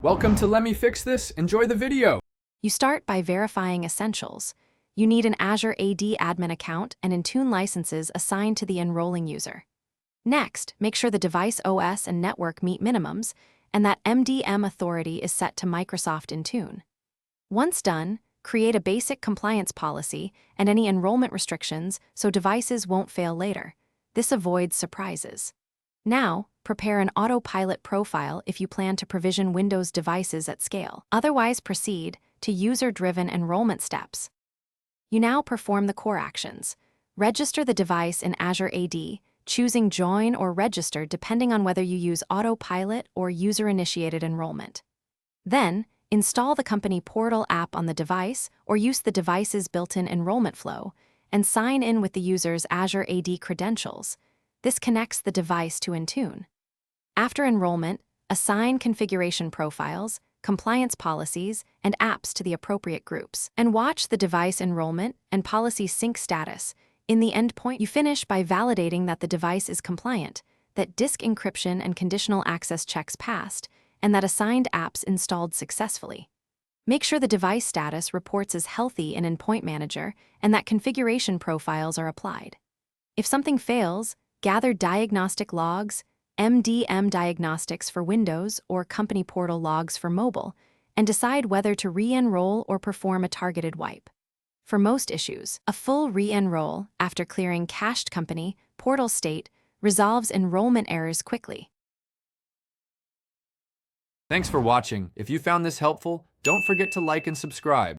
Welcome to Let Me Fix This. Enjoy the video. You start by verifying essentials. You need an Azure AD admin account and Intune licenses assigned to the enrolling user. Next, make sure the device OS and network meet minimums and that MDM authority is set to Microsoft Intune. Once done, create a basic compliance policy and any enrollment restrictions so devices won't fail later. This avoids surprises. Now, prepare an autopilot profile if you plan to provision Windows devices at scale. Otherwise, proceed to user-driven enrollment steps. You now perform the core actions. Register the device in Azure AD, choosing Join or Register depending on whether you use autopilot or user-initiated enrollment. Then, install the company portal app on the device or use the device's built-in enrollment flow, and sign in with the user's Azure AD credentials. This connects the device to Intune. After enrollment, assign configuration profiles, compliance policies, and apps to the appropriate groups, and watch the device enrollment and policy sync status. In the endpoint, you finish by validating that the device is compliant, that disk encryption and conditional access checks passed, and that assigned apps installed successfully. Make sure the device status reports as healthy in Endpoint Manager and that configuration profiles are applied. If something fails, gather diagnostic logs, MDM diagnostics for Windows or company portal logs for mobile, and decide whether to re-enroll or perform a targeted wipe. For most issues, a full re-enroll after clearing cached company portal state resolves enrollment errors quickly. Thanks for watching. If you found this helpful, don't forget to like and subscribe.